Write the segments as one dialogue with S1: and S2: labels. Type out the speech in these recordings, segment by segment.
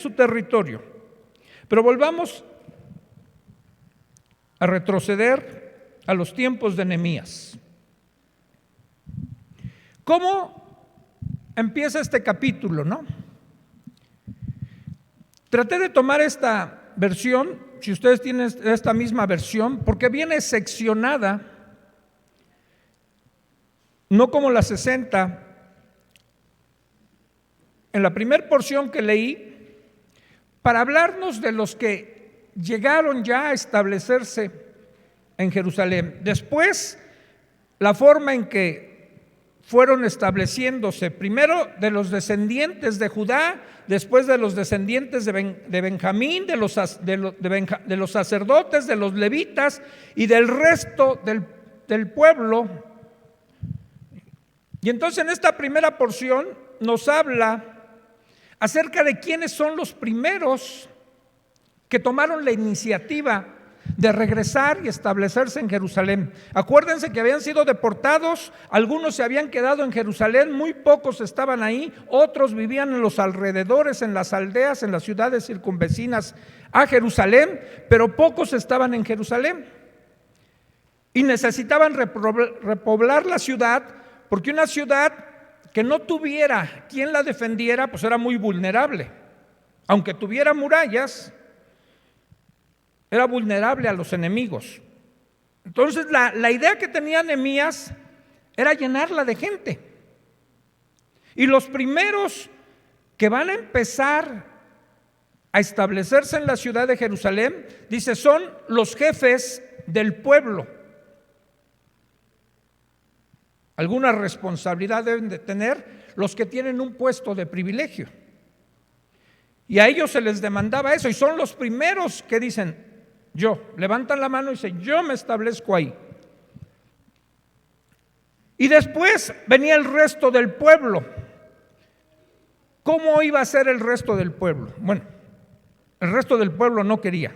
S1: su territorio. Pero volvamos a retroceder a los tiempos de Nehemías. ¿Cómo empieza este capítulo, no? Traté de tomar esta versión, si ustedes tienen esta misma versión, porque viene seccionada, no como la 60. En la primera porción que leí, para hablarnos de los que llegaron ya a establecerse en Jerusalén. Después, la forma en que fueron estableciéndose, primero de los descendientes de Judá, después de los descendientes de Benjamín, de los sacerdotes, de los levitas y del resto del pueblo. Y entonces en esta primera porción nos habla acerca de quiénes son los primeros que tomaron la iniciativa de regresar y establecerse en Jerusalén. Acuérdense que habían sido deportados, algunos se habían quedado en Jerusalén, muy pocos estaban ahí, otros vivían en los alrededores, en las aldeas, en las ciudades circunvecinas a Jerusalén, pero pocos estaban en Jerusalén. Y necesitaban repoblar la ciudad, porque una ciudad que no tuviera quien la defendiera, pues era muy vulnerable. Aunque tuviera murallas, era vulnerable a los enemigos. Entonces la idea que tenía Nehemías era llenarla de gente. Y los primeros que van a empezar a establecerse en la ciudad de Jerusalén, dice, son los jefes del pueblo. Alguna responsabilidad deben de tener los que tienen un puesto de privilegio. Y a ellos se les demandaba eso, y son los primeros que dicen, levantan la mano y dicen, yo me establezco ahí. Y después venía el resto del pueblo. ¿Cómo iba a ser el resto del pueblo? Bueno, el resto del pueblo no quería.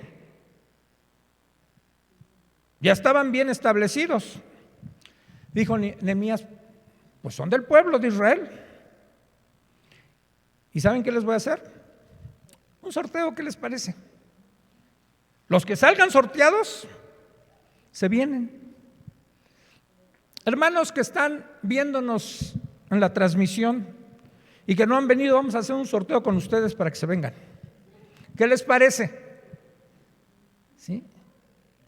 S1: Ya estaban bien establecidos. Dijo Nehemías, pues son del pueblo de Israel. ¿Y saben qué les voy a hacer? Un sorteo, ¿qué les parece? Los que salgan sorteados, se vienen. Hermanos que están viéndonos en la transmisión y que no han venido, vamos a hacer un sorteo con ustedes para que se vengan. ¿Qué les parece? ¿Sí?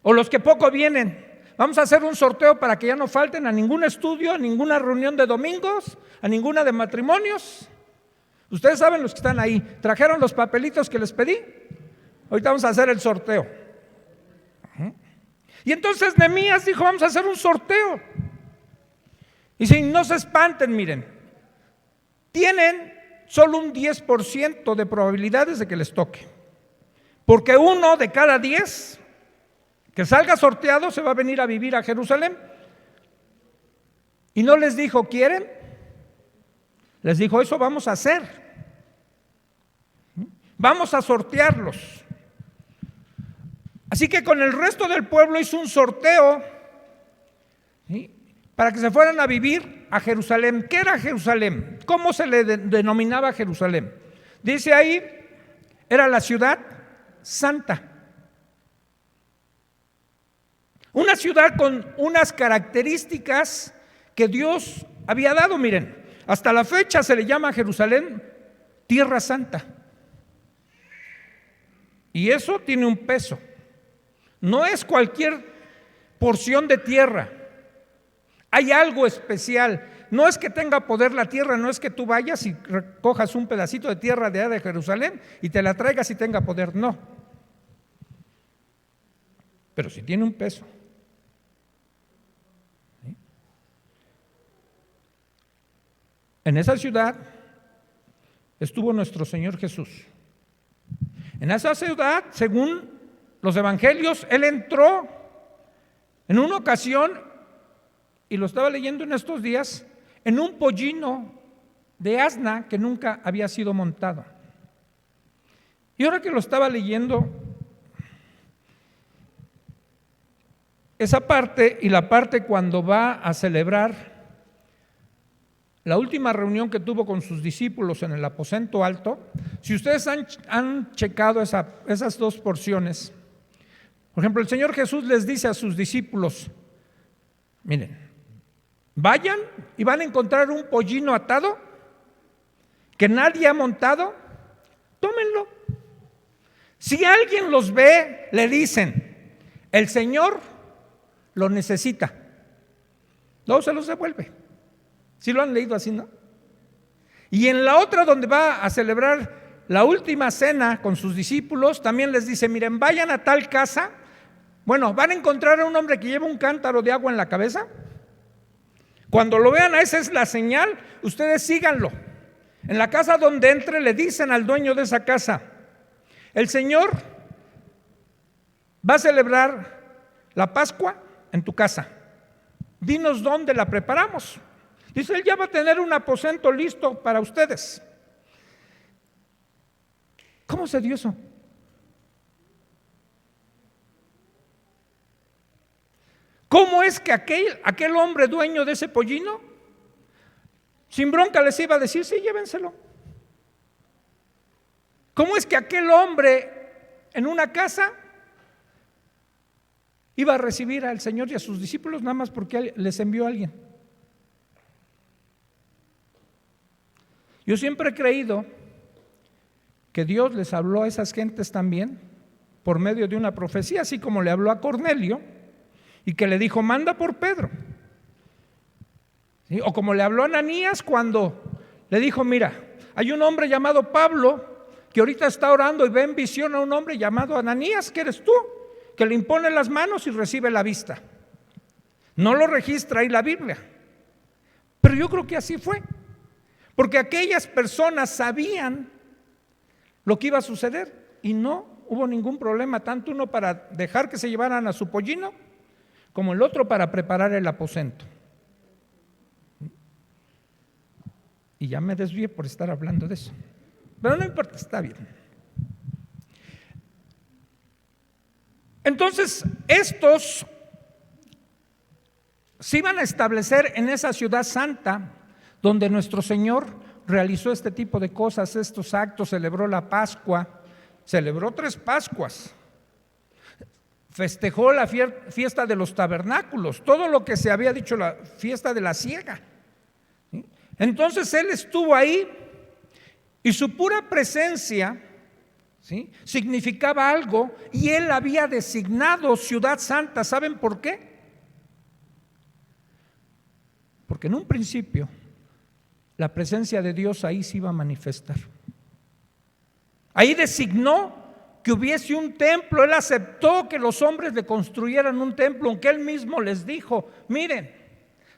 S1: O los que poco vienen, vamos a hacer un sorteo para que ya no falten a ningún estudio, a ninguna reunión de domingos, a ninguna de matrimonios. Ustedes saben los que están ahí. ¿Trajeron los papelitos que les pedí? Ahorita vamos a hacer el sorteo. Y entonces Nehemías dijo, vamos a hacer un sorteo. Y si no se espanten, miren, tienen solo un 10% de probabilidades de que les toque. Porque 1 de cada 10 que salga sorteado se va a venir a vivir a Jerusalén. Y no les dijo, ¿quieren? Les dijo, eso vamos a hacer. Vamos a sortearlos. Así que con el resto del pueblo hizo un sorteo, ¿sí?, para que se fueran a vivir a Jerusalén. ¿Qué era Jerusalén? ¿Cómo se le denominaba Jerusalén? Dice ahí, era la ciudad santa. Una ciudad con unas características que Dios había dado. Miren, hasta la fecha se le llama a Jerusalén Tierra Santa. Y eso tiene un peso. No es cualquier porción de tierra. Hay algo especial. No es que tenga poder la tierra, no es que tú vayas y recojas un pedacito de tierra de Jerusalén y te la traigas y tenga poder, no. Pero sí tiene un peso. ¿Sí? En esa ciudad estuvo nuestro Señor Jesús. En esa ciudad, según los evangelios, Él entró en una ocasión, y lo estaba leyendo en estos días, en un pollino de asna que nunca había sido montado. Y ahora que lo estaba leyendo, esa parte y la parte cuando va a celebrar la última reunión que tuvo con sus discípulos en el aposento alto, si ustedes han checado esas dos porciones, por ejemplo, el Señor Jesús les dice a sus discípulos, miren, vayan y van a encontrar un pollino atado que nadie ha montado, tómenlo. Si alguien los ve, le dicen, el Señor lo necesita, luego se los devuelve. ¿Sí lo han leído así, no? Y en la otra, donde va a celebrar la última cena con sus discípulos, también les dice, miren, vayan a tal casa. Bueno, van a encontrar a un hombre que lleva un cántaro de agua en la cabeza. Cuando lo vean, esa es la señal, ustedes síganlo. En la casa donde entre, le dicen al dueño de esa casa, el Señor va a celebrar la Pascua en tu casa. Dinos dónde la preparamos. Dice, él ya va a tener un aposento listo para ustedes. ¿Cómo se dio eso? ¿Cómo es que aquel hombre dueño de ese pollino, sin bronca les iba a decir, sí, llévenselo? ¿Cómo es que aquel hombre en una casa iba a recibir al Señor y a sus discípulos nada más porque les envió a alguien? Yo siempre he creído que Dios les habló a esas gentes también por medio de una profecía, así como le habló a Cornelio y que le dijo, manda por Pedro. ¿Sí? O como le habló a Ananías cuando le dijo, mira, hay un hombre llamado Pablo que ahorita está orando y ve en visión a un hombre llamado Ananías, que eres tú, que le impone las manos y recibe la vista. No lo registra ahí la Biblia, pero yo creo que así fue. Porque aquellas personas sabían lo que iba a suceder y no hubo ningún problema, tanto uno para dejar que se llevaran a su pollino, como el otro para preparar el aposento. Y ya me desvié por estar hablando de eso, pero no importa, está bien. Entonces, estos se iban a establecer en esa ciudad santa, donde nuestro Señor realizó este tipo de cosas, estos actos, celebró la Pascua, celebró 3 Pascuas, festejó la fiesta de los tabernáculos, todo lo que se había dicho, la fiesta de la siega. Entonces Él estuvo ahí y su pura presencia, ¿sí?, significaba algo, y Él había designado ciudad santa. ¿Saben por qué? Porque en un principio la presencia de Dios ahí se iba a manifestar. Ahí designó que hubiese un templo. Él aceptó que los hombres le construyeran un templo, aunque Él mismo les dijo, miren,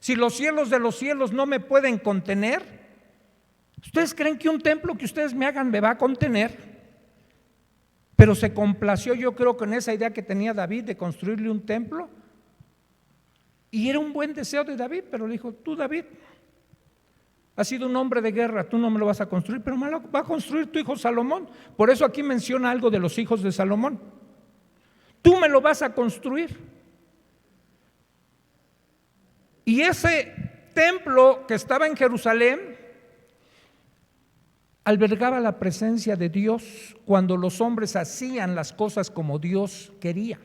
S1: si los cielos de los cielos no me pueden contener, ¿ustedes creen que un templo que ustedes me hagan me va a contener? Pero se complació, yo creo, con esa idea que tenía David de construirle un templo, y era un buen deseo de David, pero le dijo, tú, David, has sido un hombre de guerra, tú no me lo vas a construir, pero me lo va a construir tu hijo Salomón. Por eso aquí menciona algo de los hijos de Salomón. Tú me lo vas a construir. Y ese templo que estaba en Jerusalén albergaba la presencia de Dios cuando los hombres hacían las cosas como Dios quería.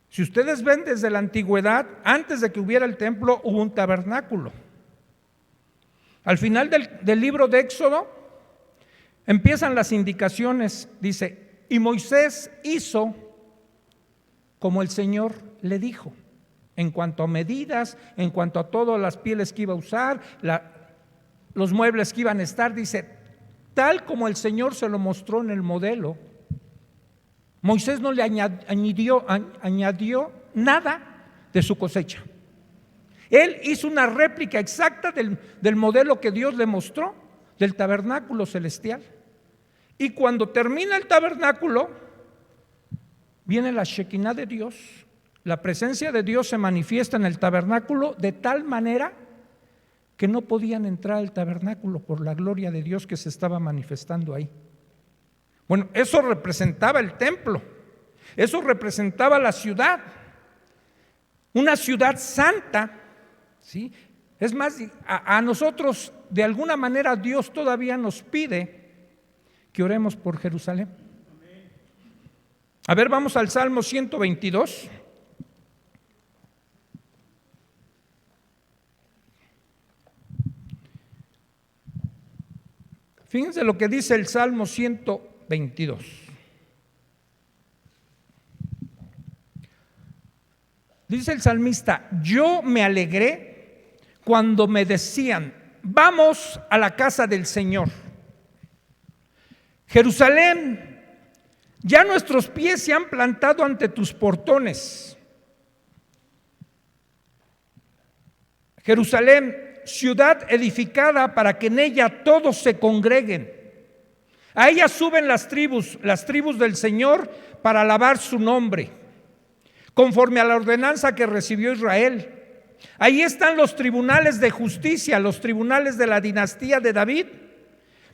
S1: Si ustedes ven desde la antigüedad, antes de que hubiera el templo, hubo un tabernáculo. Al final del libro de Éxodo empiezan las indicaciones, dice, y Moisés hizo como el Señor le dijo, en cuanto a medidas, en cuanto a todas las pieles que iba a usar, los muebles que iban a estar, dice, tal como el Señor se lo mostró en el modelo. Moisés no le añadió nada de su cosecha. Él hizo una réplica exacta del modelo que Dios le mostró, del tabernáculo celestial. Y cuando termina el tabernáculo, viene la Shekinah de Dios. La presencia de Dios se manifiesta en el tabernáculo de tal manera que no podían entrar al tabernáculo por la gloria de Dios que se estaba manifestando ahí. Bueno, eso representaba el templo, eso representaba la ciudad, una ciudad santa, ¿sí?, Es más, a nosotros de alguna manera Dios todavía nos pide que oremos por Jerusalén. A ver, vamos al Salmo 122. Fíjense lo que dice el Salmo 122. Dice el salmista: yo me alegré cuando me decían, vamos a la casa del Señor. Jerusalén, ya nuestros pies se han plantado ante tus portones. Jerusalén, ciudad edificada para que en ella todos se congreguen. A ella suben las tribus del Señor para alabar su nombre, conforme a la ordenanza que recibió Israel. Ahí están los tribunales de justicia, los tribunales de la dinastía de David.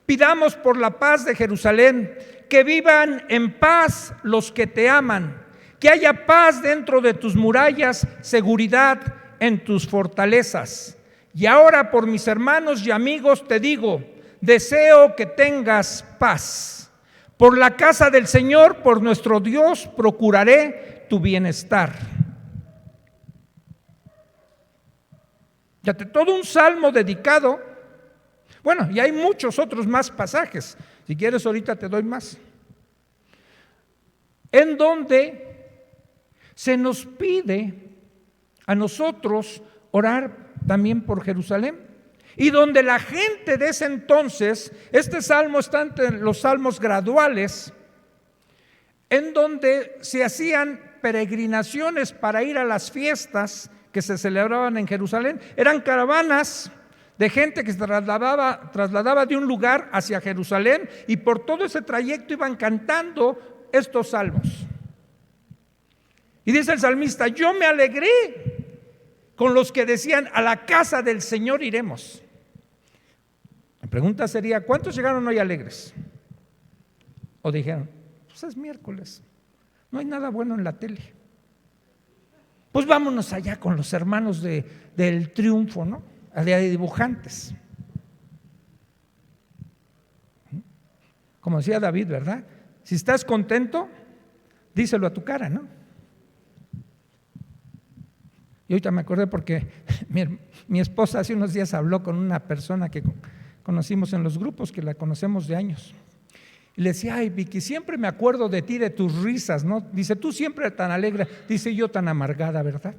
S1: Pidamos por la paz de Jerusalén, que vivan en paz los que te aman, que haya paz dentro de tus murallas, seguridad en tus fortalezas. Y ahora, por mis hermanos y amigos, te digo, deseo que tengas paz. Por la casa del Señor, por nuestro Dios, procuraré tu bienestar. Fíjate, todo un salmo dedicado. Bueno, y hay muchos otros más pasajes. Si quieres, ahorita te doy más. En donde se nos pide a nosotros orar también por Jerusalén. Y donde la gente de ese entonces, este salmo está entre los salmos graduales, en donde se hacían peregrinaciones para ir a las fiestas que se celebraban en Jerusalén. Eran caravanas de gente que se trasladaba de un lugar hacia Jerusalén, y por todo ese trayecto iban cantando estos salmos. Y dice el salmista: yo me alegré con los que decían, a la casa del Señor iremos. La pregunta sería, ¿cuántos llegaron hoy alegres? O dijeron, pues es miércoles, no hay nada bueno en la tele, pues vámonos allá con los hermanos del Triunfo, ¿no? De dibujantes. Como decía David, ¿verdad? Si estás contento, díselo a tu cara, ¿no? Y ahorita me acordé porque mi esposa hace unos días habló con una persona que conocimos en los grupos, que la conocemos de años. Y le decía, ay Vicky, siempre me acuerdo de ti, de tus risas, ¿no? Dice, tú siempre tan alegre. Dice, yo tan amargada, ¿verdad?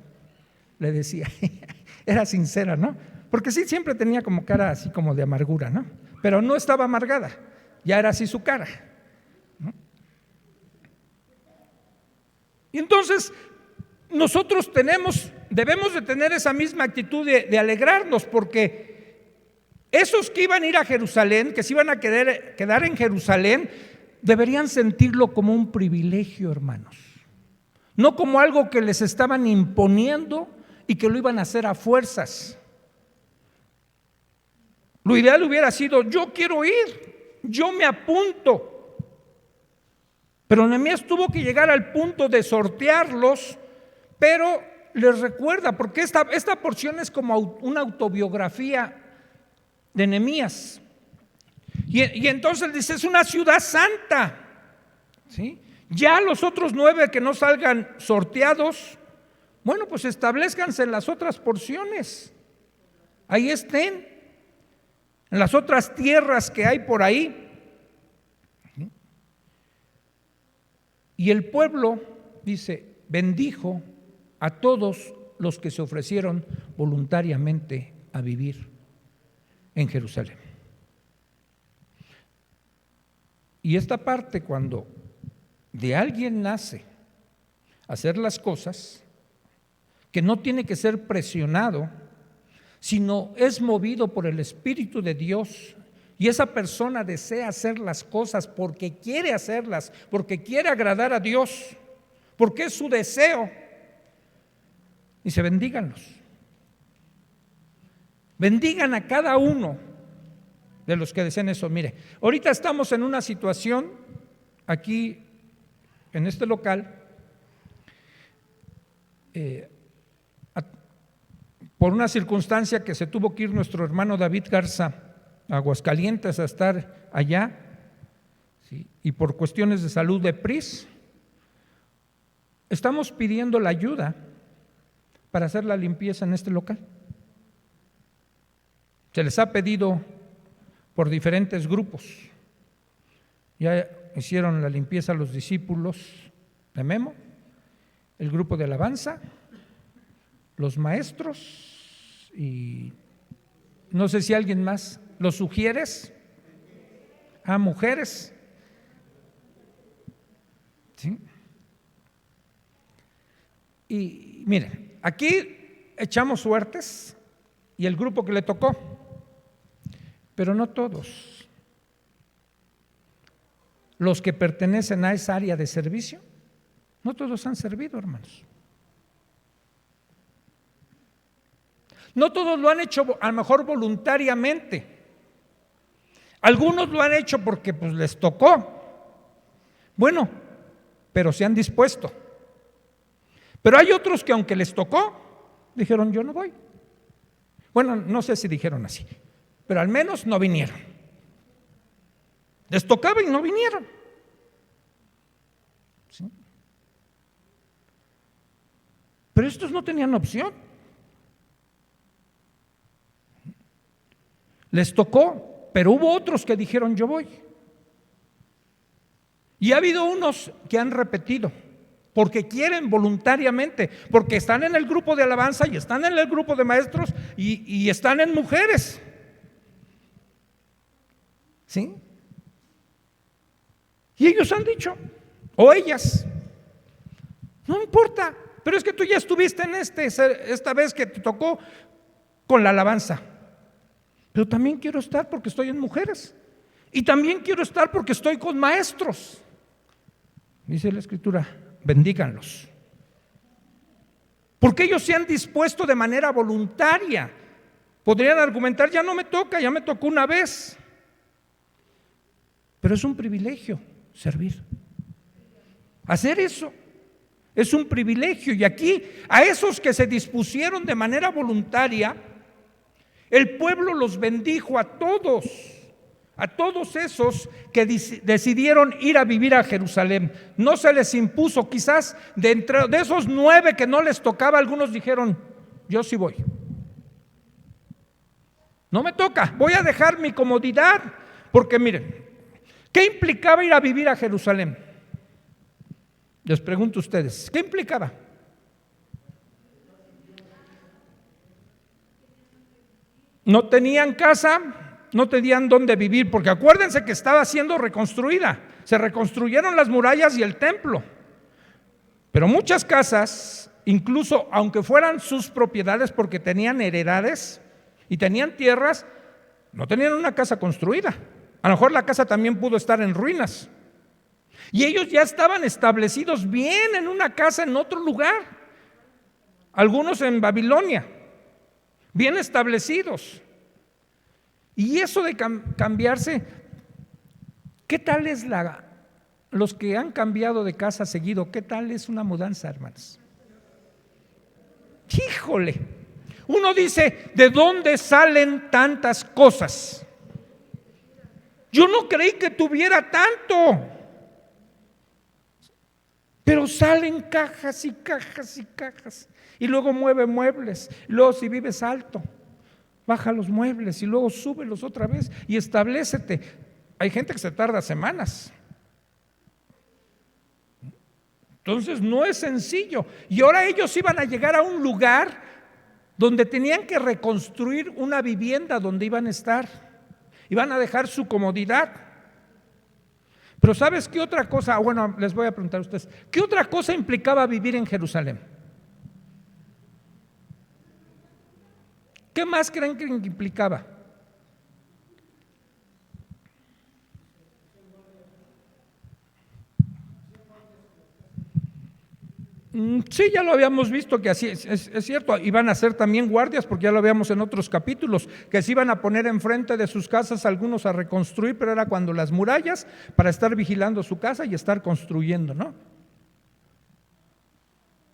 S1: Le decía, era sincera, ¿no? Porque sí, siempre tenía como cara así como de amargura, ¿no? Pero no estaba amargada, ya era así su cara, ¿no? Y entonces nosotros debemos de tener esa misma actitud de alegrarnos, porque esos que iban a ir a Jerusalén, que se iban a quedar en Jerusalén, deberían sentirlo como un privilegio, hermanos, no como algo que les estaban imponiendo y que lo iban a hacer a fuerzas. Lo ideal hubiera sido, yo quiero ir, yo me apunto. Pero Nehemías tuvo que llegar al punto de sortearlos, pero les recuerda, porque esta porción es como una autobiografía de Nehemías. Y entonces dice, es una ciudad santa, ¿sí? Ya los otros 9 que no salgan sorteados, bueno, pues establezcanse en las otras porciones, ahí estén, en las otras tierras que hay por ahí. Y el pueblo, dice, bendijo a todos los que se ofrecieron voluntariamente a vivir en Jerusalén. Y esta parte, cuando de alguien nace hacer las cosas, que no tiene que ser presionado, sino es movido por el Espíritu de Dios, y esa persona desea hacer las cosas porque quiere hacerlas, porque quiere agradar a Dios, porque es su deseo. Dice, bendíganlos. Bendigan a cada uno de los que desean eso. Mire, ahorita estamos en una situación aquí en este local por una circunstancia que se tuvo que ir nuestro hermano David Garza a Aguascalientes a estar allá, ¿sí? Y por cuestiones de salud de PRIS, estamos pidiendo la ayuda para hacer la limpieza en este local. Se les ha pedido por diferentes grupos. Ya hicieron la limpieza los discípulos de Memo, el grupo de alabanza, los maestros y no sé si alguien más. ¿Los sugieres? Mujeres. ¿Sí? Y miren, aquí echamos suertes y el grupo que le tocó, pero no todos. Los que pertenecen a esa área de servicio, no todos han servido, hermanos. No todos lo han hecho a lo mejor voluntariamente. Algunos lo han hecho porque pues les tocó. Bueno, pero se han dispuesto. Pero hay otros que aunque les tocó, dijeron yo no voy. Bueno, no sé si dijeron así, pero al menos no vinieron. Les tocaba y no vinieron. ¿Sí? Pero estos no tenían opción. Les tocó, pero hubo otros que dijeron yo voy. Y ha habido unos que han repetido, porque quieren voluntariamente, porque están en el grupo de alabanza y están en el grupo de maestros y están en mujeres. ¿Sí? Y ellos han dicho, o ellas, no importa, pero es que tú ya estuviste en esta vez que te tocó con la alabanza. Pero también quiero estar porque estoy en mujeres. Y también quiero estar porque estoy con maestros. Dice la Escritura, bendíganlos. Porque ellos se han dispuesto de manera voluntaria. Podrían argumentar, ya no me toca, ya me tocó una vez. Pero es un privilegio servir. Hacer eso es un privilegio. Y aquí, a esos que se dispusieron de manera voluntaria, el pueblo los bendijo a todos esos que decidieron ir a vivir a Jerusalén. No se les impuso, quizás de esos 9 que no les tocaba, algunos dijeron, yo sí voy. No me toca, voy a dejar mi comodidad, porque miren, ¿qué implicaba ir a vivir a Jerusalén? Les pregunto a ustedes, ¿qué implicaba? No tenían casa, no tenían dónde vivir, porque acuérdense que estaba siendo reconstruida. Se reconstruyeron las murallas y el templo. Pero muchas casas, incluso aunque fueran sus propiedades porque tenían heredades y tenían tierras, no tenían una casa construida. A lo mejor la casa también pudo estar en ruinas. Y ellos ya estaban establecidos bien en una casa en otro lugar. Algunos en Babilonia, bien establecidos. Y eso de cambiarse, ¿qué tal es los que han cambiado de casa seguido? ¿Qué tal es una mudanza, hermanos? Híjole, uno dice, ¿de dónde salen tantas cosas? Yo no creí que tuviera tanto. Pero salen cajas y cajas y cajas. Y luego mueve muebles. Y luego si vives alto, baja los muebles y luego súbelos otra vez y establécete. Hay gente que se tarda semanas. Entonces no es sencillo. Y ahora ellos iban a llegar a un lugar donde tenían que reconstruir una vivienda donde iban a estar. Iban a dejar su comodidad. Pero ¿sabes qué otra cosa? Bueno, les voy a preguntar a ustedes, ¿qué otra cosa implicaba vivir en Jerusalén? ¿Qué más creen que implicaba? Sí, ya lo habíamos visto que así es cierto, iban a ser también guardias, porque ya lo veíamos en otros capítulos, que se iban a poner enfrente de sus casas algunos a reconstruir, pero era cuando las murallas, para estar vigilando su casa y estar construyendo, ¿no?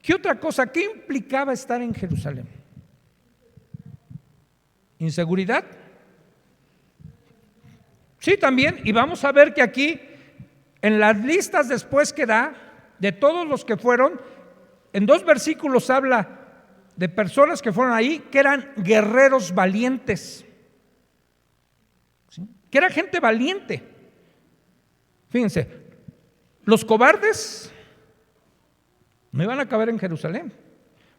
S1: ¿Qué otra cosa? ¿Qué implicaba estar en Jerusalén? inseguridad. Sí, también, y vamos a ver que aquí, en las listas después que da, de todos los que fueron, en 2 versículos habla de personas que fueron ahí, que eran guerreros valientes, ¿sí? Que era gente valiente. Fíjense, los cobardes no iban a caber en Jerusalén,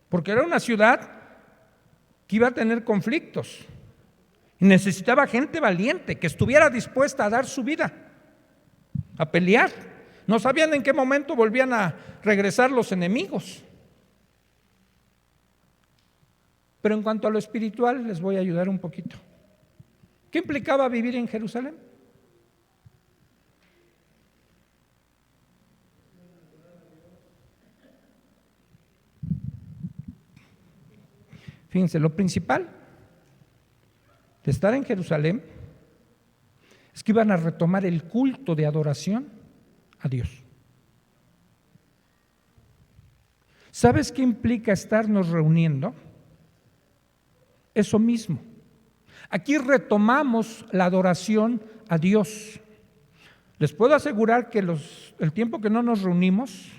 S1: porque era una ciudad que iba a tener conflictos y necesitaba gente valiente que estuviera dispuesta a dar su vida, a pelear. No sabían en qué momento volvían a regresar los enemigos. Pero en cuanto a lo espiritual, les voy a ayudar un poquito. ¿Qué implicaba vivir en Jerusalén? Fíjense, lo principal de estar en Jerusalén es que iban a retomar el culto de adoración a Dios. ¿Sabes qué implica estarnos reuniendo? Eso mismo. Aquí retomamos la adoración a Dios. Les puedo asegurar que el tiempo que no nos reunimos,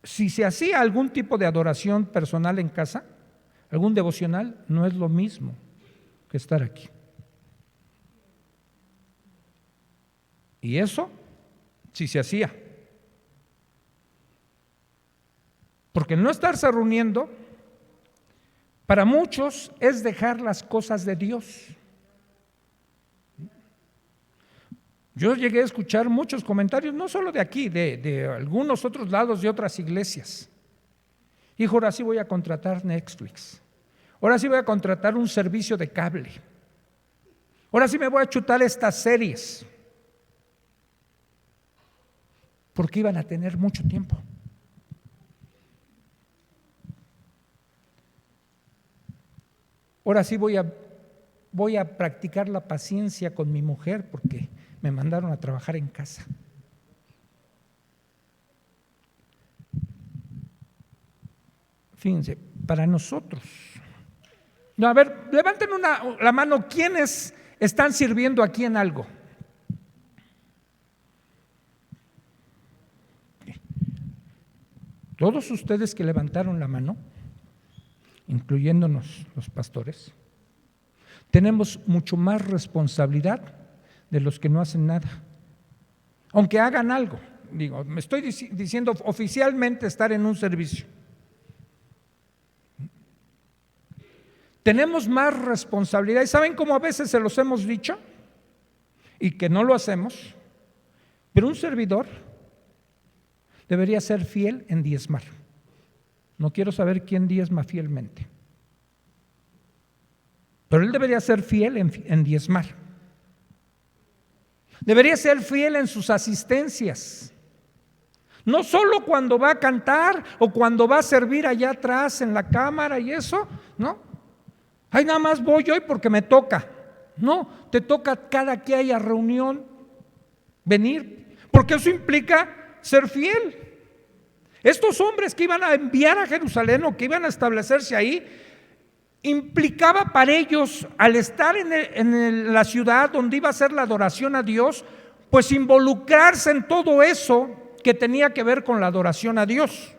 S1: si se hacía algún tipo de adoración personal en casa, algún devocional, no es lo mismo que estar aquí. Y eso sí se hacía. Porque no estarse reuniendo, para muchos es dejar las cosas de Dios. Yo llegué a escuchar muchos comentarios, no solo de aquí, de algunos otros lados de otras iglesias. Hijo, ahora sí voy a contratar Netflix. Ahora sí voy a contratar un servicio de cable. Ahora sí me voy a chutar estas series. Porque iban a tener mucho tiempo. Ahora sí voy a practicar la paciencia con mi mujer porque me mandaron a trabajar en casa. Fíjense, para nosotros. No, a ver, levanten la mano, ¿quiénes están sirviendo aquí en algo? Todos ustedes que levantaron la mano, incluyéndonos los pastores, tenemos mucho más responsabilidad de los que no hacen nada, aunque hagan algo. Digo, me estoy diciendo oficialmente estar en un servicio. Tenemos más responsabilidad. ¿Y saben cómo a veces se los hemos dicho? Y que no lo hacemos. Pero un servidor debería ser fiel en diezmar. No quiero saber quién diezma fielmente, pero él debería ser fiel en diezmar. Debería ser fiel en sus asistencias. No solo cuando va a cantar o cuando va a servir allá atrás en la cámara y eso, no. Ay, nada más voy hoy porque me toca. No, te toca cada que haya reunión venir, porque eso implica ser fiel. Estos hombres que iban a enviar a Jerusalén o que iban a establecerse ahí, implicaba para ellos, al estar en la ciudad donde iba a ser la adoración a Dios, pues involucrarse en todo eso que tenía que ver con la adoración a Dios.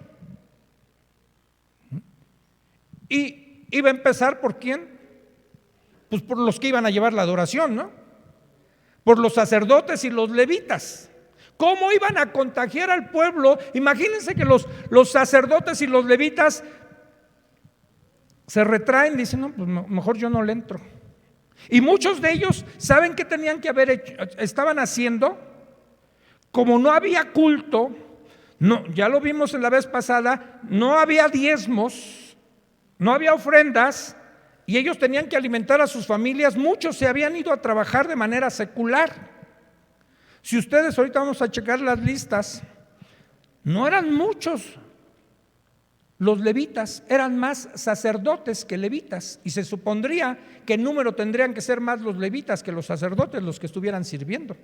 S1: Y iba a empezar ¿por quién? Pues por los que iban a llevar la adoración, ¿no? Por los sacerdotes y los levitas. ¿Cómo iban a contagiar al pueblo? Imagínense que los sacerdotes y los levitas se retraen, dicen, no, pues mejor yo no le entro. Y muchos de ellos, ¿saben qué tenían que haber hecho? Estaban haciendo, como no había culto, no, ya lo vimos en la vez pasada, no había diezmos, no había ofrendas, y ellos tenían que alimentar a sus familias. Muchos se habían ido a trabajar de manera secular. Si ustedes ahorita vamos a checar las listas, no eran muchos los levitas, eran más sacerdotes que levitas, y se supondría que en número tendrían que ser más los levitas que los sacerdotes los que estuvieran sirviendo.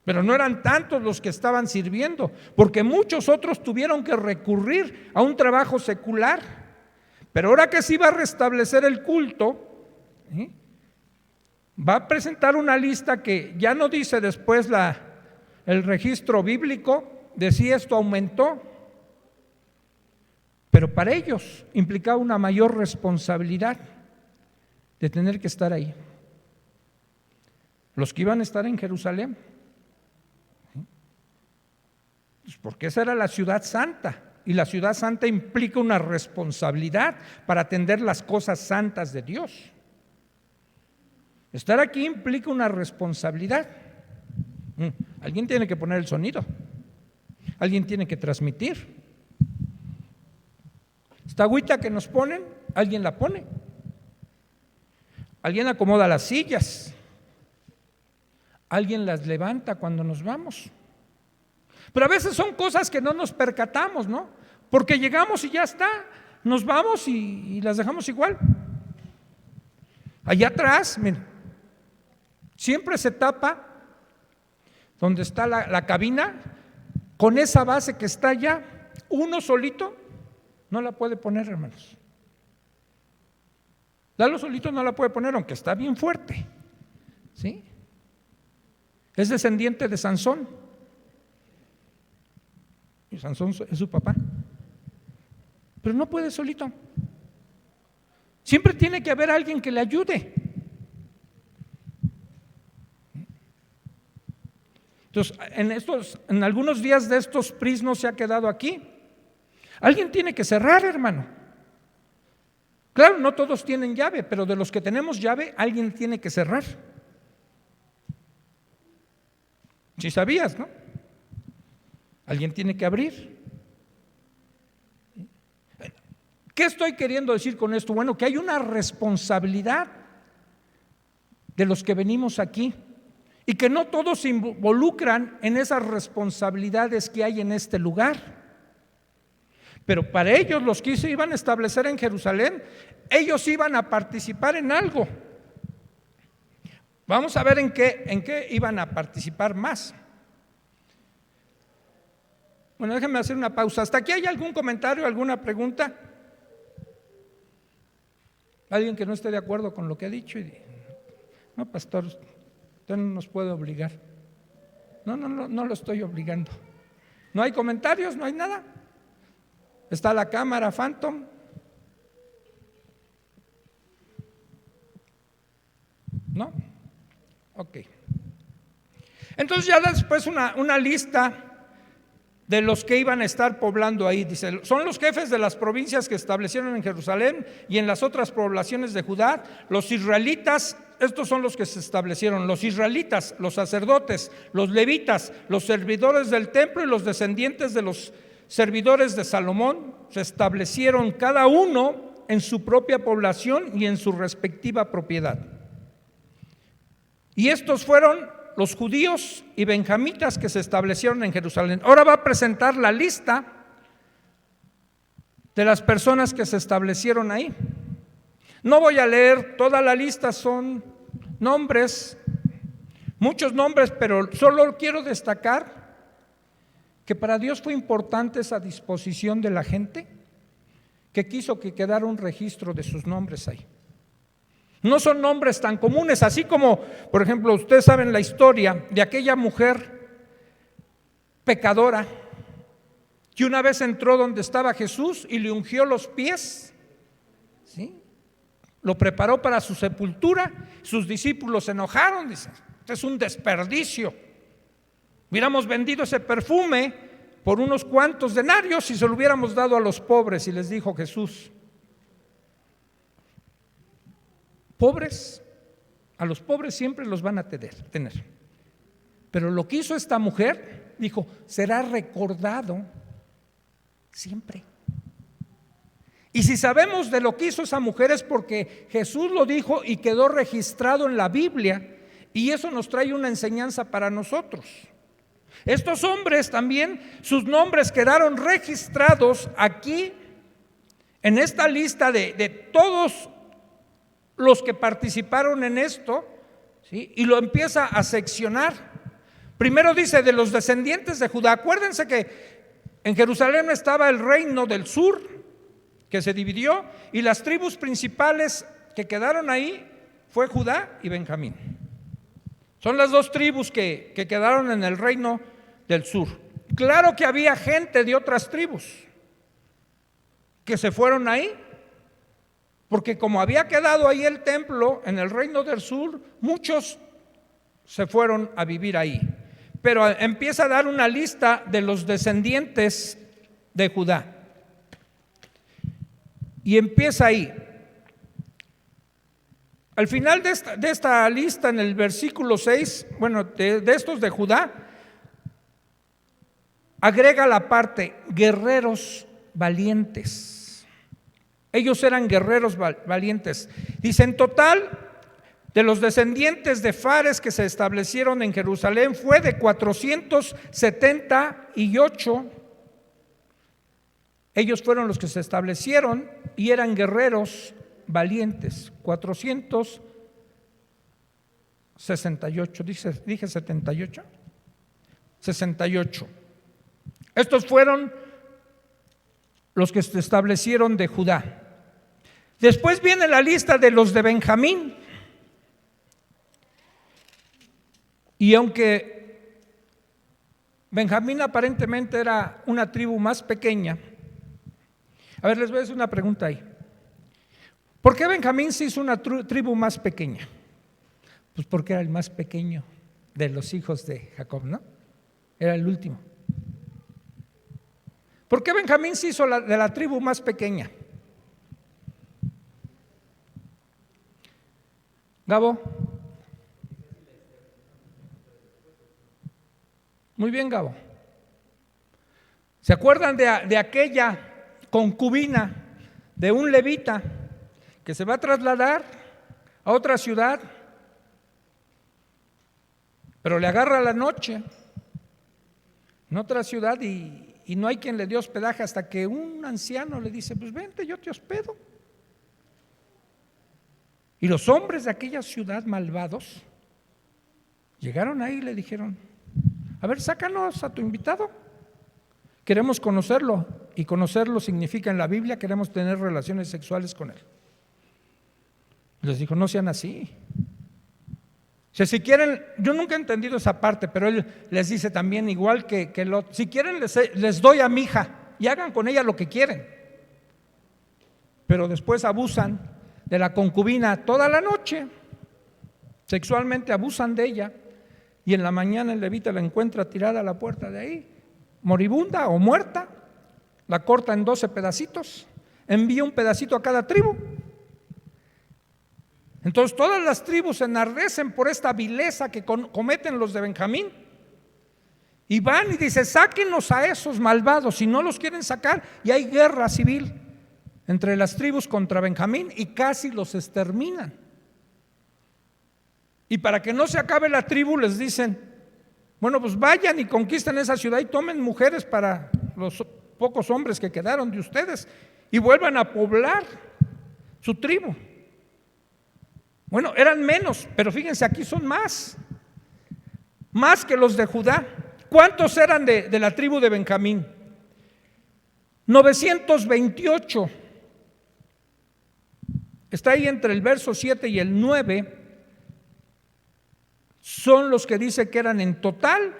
S1: Pero no eran tantos los que estaban sirviendo, porque muchos otros tuvieron que recurrir a un trabajo secular. Pero ahora que sí va a restablecer el culto, ¿sí?, va a presentar una lista que ya no dice después el registro bíblico de si esto aumentó, pero para ellos implicaba una mayor responsabilidad de tener que estar ahí. Los que iban a estar en Jerusalén, ¿sí?, pues porque esa era la ciudad santa, y la ciudad santa implica una responsabilidad para atender las cosas santas de Dios. Estar aquí implica una responsabilidad. Alguien tiene que poner el sonido, alguien tiene que transmitir. Esta agüita que nos ponen, alguien la pone, alguien acomoda las sillas, alguien las levanta cuando nos vamos. Pero a veces son cosas que no nos percatamos, ¿no? Porque llegamos y ya está, nos vamos y las dejamos igual. Allá atrás, miren, siempre se tapa donde está la cabina con esa base que está allá. Uno solito no la puede poner, hermanos. Lalo solito no la puede poner, aunque está bien fuerte, ¿sí? Es descendiente de Sansón, y Sansón es su papá, pero no puede solito. Siempre tiene que haber alguien que le ayude. Entonces, en algunos días de estos PRIs no se ha quedado aquí. Alguien tiene que cerrar, hermano. Claro, no todos tienen llave, pero de los que tenemos llave, alguien tiene que cerrar. Si sabías, ¿no? Alguien tiene que abrir. ¿Qué estoy queriendo decir con esto? Bueno, que hay una responsabilidad de los que venimos aquí y que no todos se involucran en esas responsabilidades que hay en este lugar. Pero para ellos, los que se iban a establecer en Jerusalén, ellos iban a participar en algo. Vamos a ver en qué iban a participar más. Bueno, déjenme hacer una pausa. ¿Hasta aquí hay algún comentario, alguna pregunta? ¿Alguien que no esté de acuerdo con lo que ha dicho? No, pastor, usted no nos puede obligar. No lo estoy obligando. ¿No hay comentarios? ¿No hay nada? ¿Está la cámara Phantom? ¿No? Ok. Entonces ya después una lista de los que iban a estar poblando ahí. Dice, son los jefes de las provincias que establecieron en Jerusalén y en las otras poblaciones de Judá, los israelitas. Estos son los que se establecieron: los israelitas, los sacerdotes, los levitas, los servidores del templo y los descendientes de los servidores de Salomón. Se establecieron cada uno en su propia población y en su respectiva propiedad. Y estos fueron los judíos y benjamitas que se establecieron en Jerusalén. Ahora va a presentar la lista de las personas que se establecieron ahí. No voy a leer toda la lista, son nombres, muchos nombres, pero solo quiero destacar que para Dios fue importante esa disposición de la gente que quiso que quedara un registro de sus nombres ahí. No son nombres tan comunes, así como, por ejemplo, ustedes saben la historia de aquella mujer pecadora que una vez entró donde estaba Jesús y le ungió los pies, ¿sí? Lo preparó para su sepultura. Sus discípulos se enojaron, dicen, esto es un desperdicio. Hubiéramos vendido ese perfume por unos cuantos denarios y se lo hubiéramos dado a los pobres. Y les dijo Jesús: pobres, a los pobres siempre los van a tener. Pero lo que hizo esta mujer, dijo, será recordado siempre. Y si sabemos de lo que hizo esa mujer es porque Jesús lo dijo y quedó registrado en la Biblia, y eso nos trae una enseñanza para nosotros. Estos hombres también, sus nombres quedaron registrados aquí en esta lista de todos los que participaron en esto, ¿sí? Y lo empieza a seccionar. Primero dice de los descendientes de Judá. Acuérdense que en Jerusalén estaba el reino del sur que se dividió, y las tribus principales que quedaron ahí fue Judá y Benjamín. Son las dos tribus que quedaron en el reino del sur. Claro que había gente de otras tribus que se fueron ahí, porque como había quedado ahí el templo en el reino del sur, muchos se fueron a vivir ahí. Pero empieza a dar una lista de los descendientes de Judá. Y empieza ahí. Al final de esta lista, en el versículo 6, bueno, de estos de Judá, agrega la parte guerreros valientes. Ellos eran guerreros valientes. Dice, en total, de los descendientes de Fares que se establecieron en Jerusalén, fue de 478. Ellos fueron los que se establecieron y eran guerreros valientes. 468, dije 78, 68. Estos fueron los que se establecieron de Judá. Después viene la lista de los de Benjamín. Y aunque Benjamín aparentemente era una tribu más pequeña, a ver, les voy a hacer una pregunta ahí. ¿Por qué Benjamín se hizo una tribu más pequeña? Pues porque era el más pequeño de los hijos de Jacob, ¿no? Era el último. ¿Por qué Benjamín se hizo de la tribu más pequeña? Gabo. Muy bien, Gabo. ¿Se acuerdan de aquella concubina de un levita que se va a trasladar a otra ciudad, pero le agarra la noche en otra ciudad y no hay quien le dé hospedaje hasta que un anciano le dice, pues vente, yo te hospedo? Y los hombres de aquella ciudad malvados llegaron ahí y le dijeron, a ver, sácanos a tu invitado, queremos conocerlo, y conocerlo significa en la Biblia, queremos tener relaciones sexuales con él. Les dijo, no sean así. O sea, si quieren, yo nunca he entendido esa parte, pero él les dice también igual que si quieren les doy a mi hija y hagan con ella lo que quieren, pero después abusan de la concubina toda la noche, sexualmente abusan de ella, y en la mañana el levita la encuentra tirada a la puerta de ahí, moribunda o muerta, la corta en 12 pedacitos, envía un pedacito a cada tribu. Entonces todas las tribus se enardecen por esta vileza que cometen los de Benjamín, y van y dicen, sáquenos a esos malvados. Si no los quieren sacar, y hay guerra civil entre las tribus contra Benjamín y casi los exterminan. Y para que no se acabe la tribu les dicen, bueno, pues vayan y conquisten esa ciudad y tomen mujeres para los pocos hombres que quedaron de ustedes y vuelvan a poblar su tribu. Bueno, eran menos, pero fíjense, aquí son más que los de Judá. ¿Cuántos eran de la tribu de Benjamín? 928. Está ahí entre el verso 7 y el 9. Son los que dice que eran en total.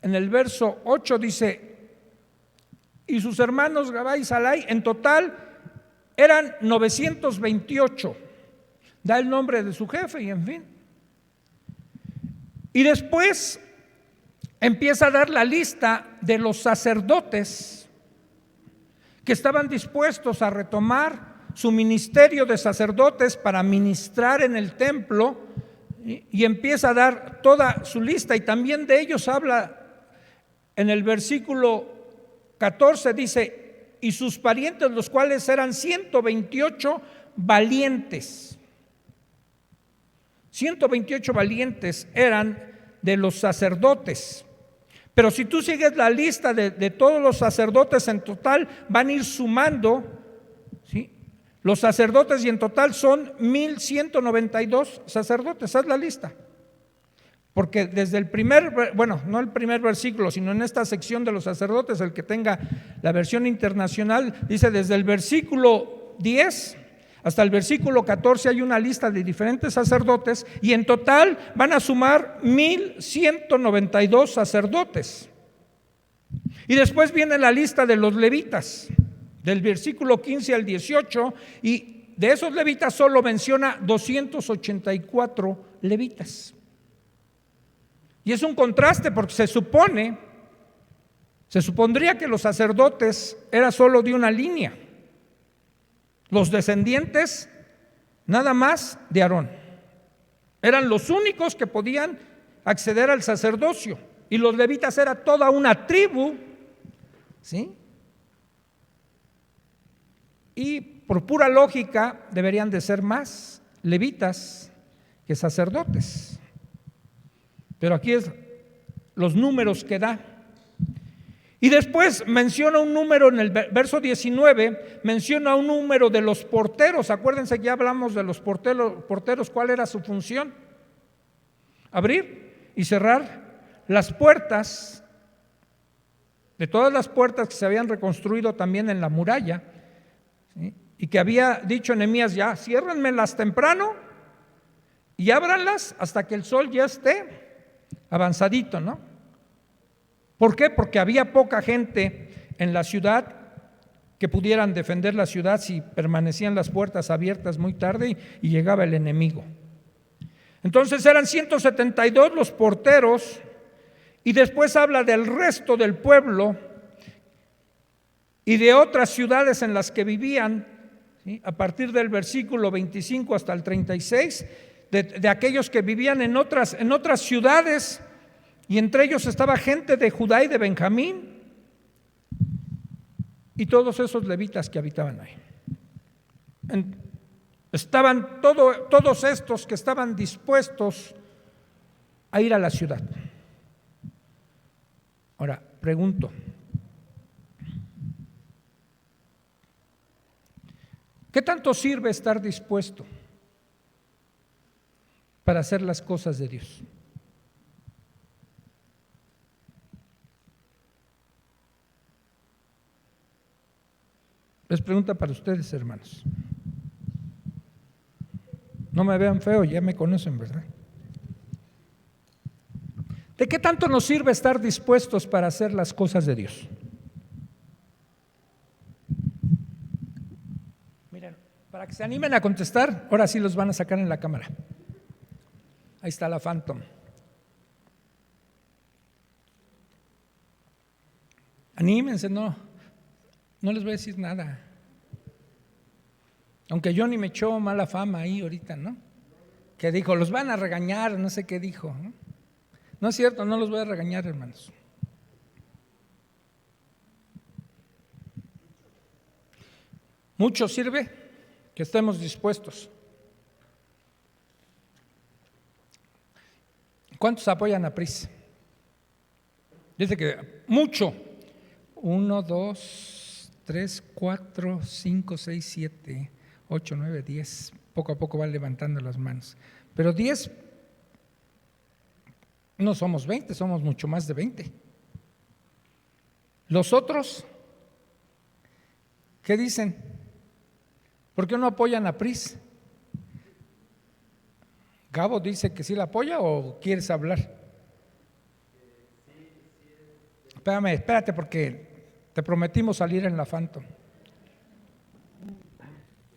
S1: En el verso 8 dice, y sus hermanos Gabá y Salai, en total eran 928. Da el nombre de su jefe y en fin. Y después empieza a dar la lista de los sacerdotes que estaban dispuestos a retomar su ministerio de sacerdotes para ministrar en el templo, y empieza a dar toda su lista, y también de ellos habla en el versículo 14, dice, y sus parientes, los cuales eran 128 valientes. 128 valientes eran de los sacerdotes. Pero si tú sigues la lista de todos los sacerdotes en total, van a ir sumando, ¿sí?, los sacerdotes, y en total son 1192 sacerdotes. Haz la lista. Porque desde el no el primer versículo, sino en esta sección de los sacerdotes, el que tenga la versión internacional, dice desde el versículo 10 hasta el versículo 14 hay una lista de diferentes sacerdotes y en total van a sumar 1192 sacerdotes. Y después viene la lista de los levitas, del versículo 15 al 18, y de esos levitas solo menciona 284 levitas. Y es un contraste porque se supondría que los sacerdotes era solo de una línea, los descendientes nada más de Aarón. Eran los únicos que podían acceder al sacerdocio y los levitas era toda una tribu, ¿sí? Y por pura lógica deberían de ser más levitas que sacerdotes. Pero aquí es los números que da. Y después menciona un número en el verso 19, menciona un número de los porteros. Acuérdense que ya hablamos de los porteros, ¿cuál era su función? Abrir y cerrar las puertas, de todas las puertas que se habían reconstruido también en la muralla, ¿sí? Y que había dicho Nehemías, ya, ciérrenmelas temprano y ábranlas hasta que el sol ya esté avanzadito, ¿no? ¿Por qué? Porque había poca gente en la ciudad que pudieran defender la ciudad si permanecían las puertas abiertas muy tarde y llegaba el enemigo. Entonces eran 172 los porteros y después habla del resto del pueblo y de otras ciudades en las que vivían, ¿sí? A partir del versículo 25 hasta el 36, de aquellos que vivían en otras ciudades. Y entre ellos estaba gente de Judá y de Benjamín y todos esos levitas que habitaban ahí. Estaban todos estos que estaban dispuestos a ir a la ciudad. Ahora, pregunto, ¿qué tanto sirve estar dispuesto para hacer las cosas de Dios? Es pregunta para ustedes, hermanos. No me vean feo, ya me conocen, ¿verdad? ¿De qué tanto nos sirve estar dispuestos para hacer las cosas de Dios? Miren, para que se animen a contestar, ahora sí los van a sacar en la cámara. Ahí está la Phantom. Anímense, no les voy a decir nada. Aunque Johnny me echó mala fama ahí ahorita, ¿no? Que dijo, los van a regañar, no sé qué dijo, ¿no? No es cierto, no los voy a regañar, hermanos. Mucho sirve que estemos dispuestos. ¿Cuántos apoyan a PRIS? Dice que mucho. 1, 2, 3, 4, 5, 6, 7, 8, 9, 10. Poco a poco van levantando las manos. Pero 10, no somos 20, somos mucho más de 20. Los otros, ¿qué dicen? ¿Por qué no apoyan a PRIS? ¿Gabo dice que sí la apoya o quieres hablar? Espérate porque te prometimos salir en la Phantom.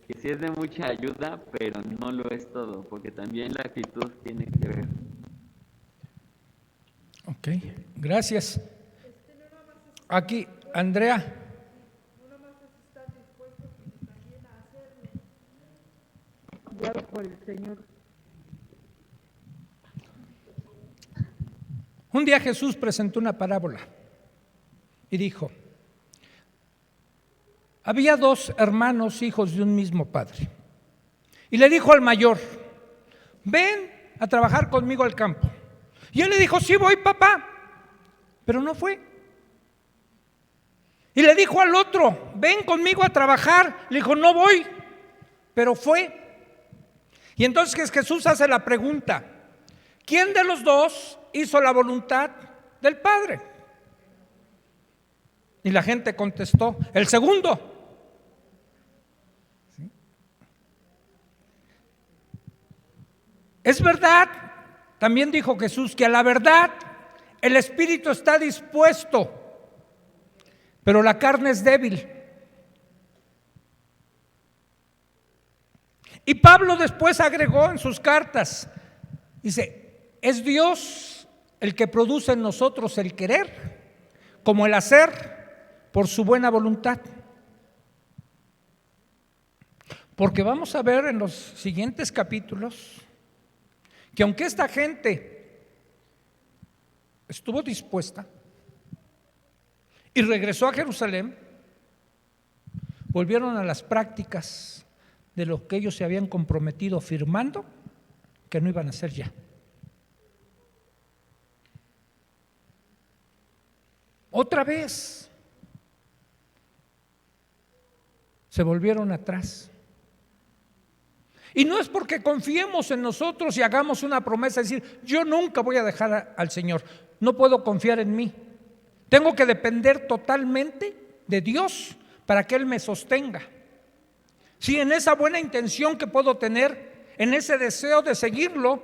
S2: Que sí es de mucha ayuda, pero no lo es todo, porque también la actitud tiene que ver.
S1: Ok, gracias. Aquí, Andrea.
S3: No nada más es estar dispuestos, sino también a hacerlo. Guiado por el Señor.
S1: Un día Jesús presentó una parábola y dijo: había 2 hermanos, hijos de un mismo padre. Y le dijo al mayor: ven a trabajar conmigo al campo. Y él le dijo: sí voy, papá. Pero no fue. Y le dijo al otro: ven conmigo a trabajar. Le dijo: no voy. Pero fue. Y entonces Jesús hace la pregunta: ¿quién de los dos hizo la voluntad del Padre? Y la gente contestó, el segundo. ¿Sí? Es verdad, también dijo Jesús, que a la verdad el espíritu está dispuesto, pero la carne es débil. Y Pablo después agregó en sus cartas, dice, es Dios el que produce en nosotros el querer como el hacer por su buena voluntad. Porque vamos a ver en los siguientes capítulos que aunque esta gente estuvo dispuesta y regresó a Jerusalén, volvieron a las prácticas de lo que ellos se habían comprometido firmando que no iban a hacer ya. Otra vez se volvieron atrás. Y no es porque confiemos en nosotros y hagamos una promesa, es decir, yo nunca voy a dejar al Señor, no puedo confiar en mí, tengo que depender totalmente de Dios para que Él me sostenga. Sí, en esa buena intención que puedo tener, en ese deseo de seguirlo,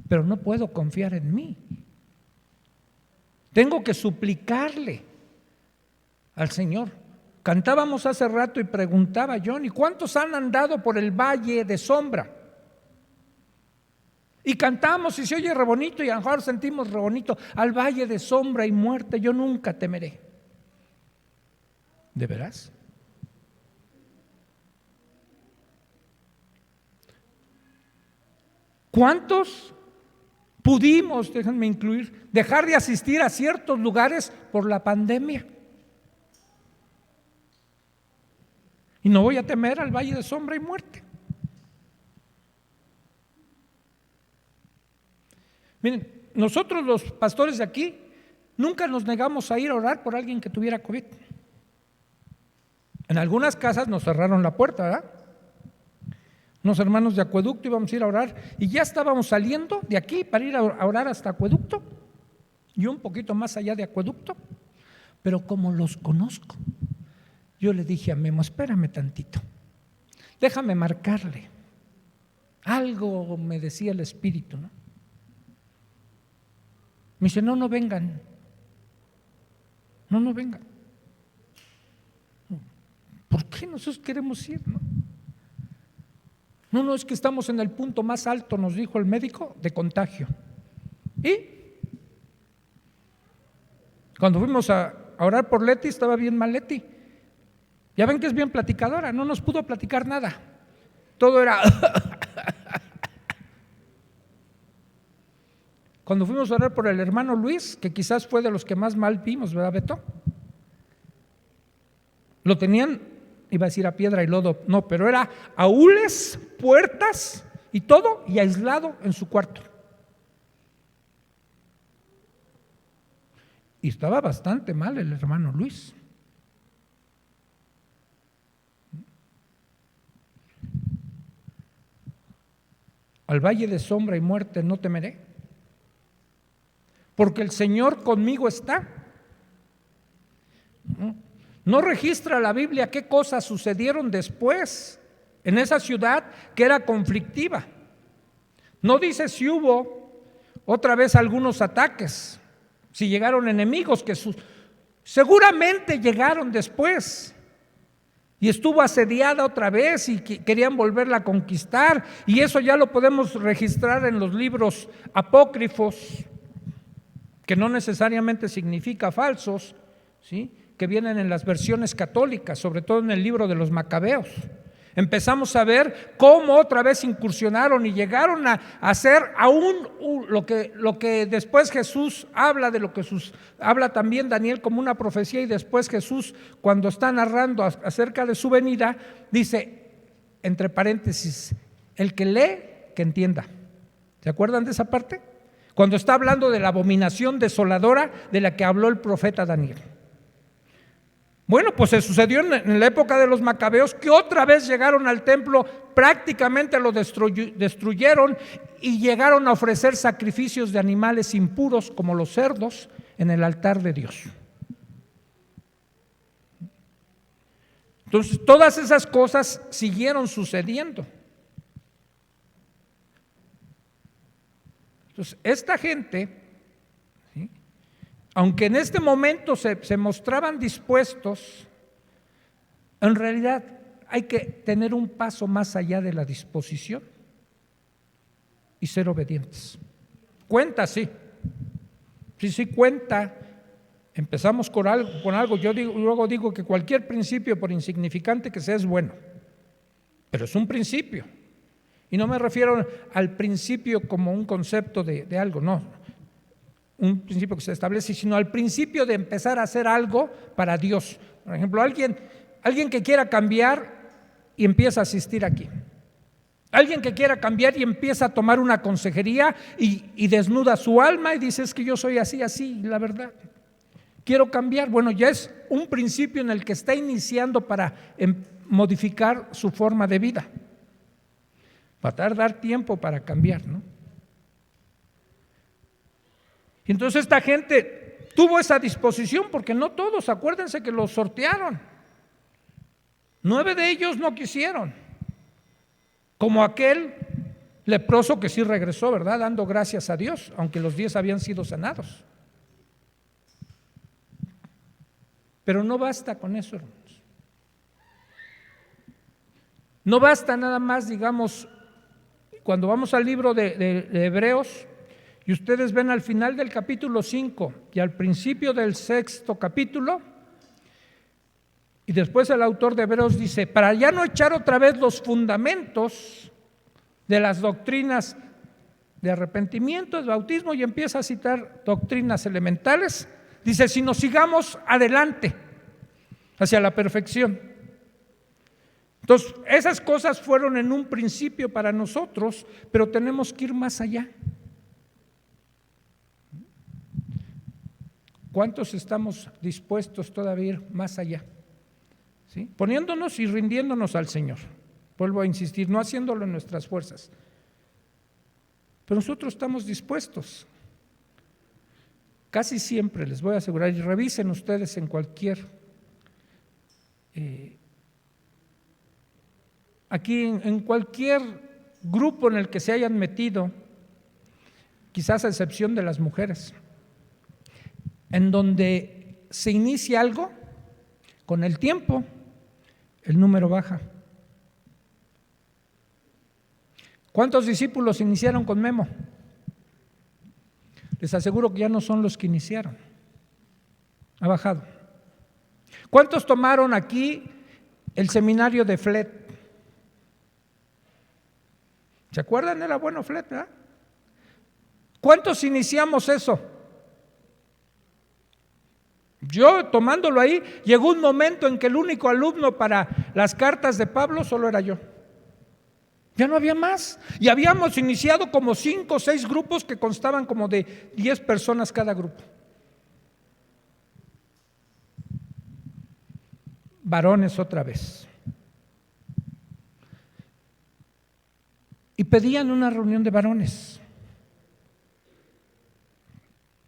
S1: pero no puedo confiar en mí. Tengo que suplicarle al Señor. Cantábamos hace rato y preguntaba Johnny, ¿cuántos han andado por el valle de sombra? Y cantamos y se oye re bonito y a lo mejor sentimos re bonito, al valle de sombra y muerte yo nunca temeré. ¿De veras? ¿Cuántos pudimos, déjenme incluir, dejar de asistir a ciertos lugares por la pandemia? Y no voy a temer al valle de sombra y muerte. Miren, nosotros los pastores de aquí nunca nos negamos a ir a orar por alguien que tuviera COVID. En algunas casas nos cerraron la puerta, ¿verdad? Unos hermanos de Acueducto íbamos a ir a orar y ya estábamos saliendo de aquí para ir a orar hasta Acueducto y un poquito más allá de Acueducto, pero como los conozco, yo le dije a Memo, espérame tantito, déjame marcarle. Algo me decía el Espíritu, ¿no? Me dice, no vengan, no vengan. ¿Por qué nosotros queremos ir, no? No, es que estamos en el punto más alto, nos dijo el médico, de contagio. Y cuando fuimos a orar por Leti, estaba bien mal Leti. Ya ven que es bien platicadora, no nos pudo platicar nada. Todo era… Cuando fuimos a orar por el hermano Luis, que quizás fue de los que más mal vimos, ¿verdad, Beto? Lo tenían, iba a decir a piedra y lodo, no, pero era aúles, puertas y todo, y aislado en su cuarto. Y estaba bastante mal el hermano Luis. Al valle de sombra y muerte no temeré, porque el Señor conmigo está. No registra la Biblia qué cosas sucedieron después en esa ciudad que era conflictiva. No dice si hubo otra vez algunos ataques, si llegaron enemigos, que seguramente llegaron después. Y estuvo asediada otra vez y querían volverla a conquistar. Y eso ya lo podemos registrar en los libros apócrifos, que no necesariamente significa falsos, ¿sí?, que vienen en las versiones católicas, sobre todo en el libro de los Macabeos. Empezamos a ver cómo otra vez incursionaron y llegaron a hacer aún lo que después Jesús habla, de lo que habla también Daniel como una profecía, y después Jesús, cuando está narrando acerca de su venida, dice, entre paréntesis, el que lee, que entienda. ¿Se acuerdan de esa parte? Cuando está hablando de la abominación desoladora de la que habló el profeta Daniel. Bueno, pues se sucedió en la época de los macabeos, que otra vez llegaron al templo, prácticamente lo destruyeron y llegaron a ofrecer sacrificios de animales impuros como los cerdos en el altar de Dios. Entonces, todas esas cosas siguieron sucediendo. Entonces, esta gente, ¿sí?, aunque en este momento se mostraban dispuestos, en realidad hay que tener un paso más allá de la disposición y ser obedientes. Cuenta, sí. Sí cuenta. Empezamos con algo. Luego digo que cualquier principio, por insignificante que sea, es bueno, pero es un principio. Y no me refiero al principio como un concepto de algo, no, un principio que se establece, sino al principio de empezar a hacer algo para Dios. Por ejemplo, alguien que quiera cambiar y empieza a asistir aquí. Alguien que quiera cambiar y empieza a tomar una consejería y desnuda su alma y dice: es que yo soy así, la verdad. Quiero cambiar. Bueno, ya es un principio en el que está iniciando para modificar su forma de vida. Va a tardar tiempo para cambiar, ¿no? Y entonces esta gente tuvo esa disposición, porque no todos, acuérdense que los sortearon. 9 de ellos no quisieron, como aquel leproso que sí regresó, ¿verdad?, dando gracias a Dios, aunque los 10 habían sido sanados. Pero no basta con eso, hermanos. No basta nada más, digamos, cuando vamos al libro de Hebreos, y ustedes ven al final del capítulo 5 y al principio del 6º capítulo, y después el autor de Hebreos dice: para ya no echar otra vez los fundamentos de las doctrinas de arrepentimiento, de bautismo, y empieza a citar doctrinas elementales, dice: sino sigamos adelante hacia la perfección. Entonces, esas cosas fueron en un principio para nosotros, pero tenemos que ir más allá. ¿Cuántos estamos dispuestos todavía a ir más allá? ¿Sí? Poniéndonos y rindiéndonos al Señor. Vuelvo a insistir, no haciéndolo en nuestras fuerzas. Pero nosotros estamos dispuestos. Casi siempre, les voy a asegurar, y revisen ustedes en cualquier, aquí en cualquier grupo en el que se hayan metido, quizás a excepción de las mujeres, en donde se inicia algo, con el tiempo el número baja. ¿Cuántos discípulos iniciaron con Memo? Les aseguro que ya no son los que iniciaron. Ha bajado. ¿Cuántos tomaron aquí el seminario de Flet? ¿Se acuerdan? Era bueno Flet, ¿verdad? ¿Cuántos iniciamos eso? Yo, tomándolo ahí, llegó un momento en que el único alumno para las cartas de Pablo solo era yo. Ya no había más. Y habíamos iniciado como 5 o 6 grupos que constaban como de 10 personas cada grupo. Varones otra vez. Y pedían una reunión de varones.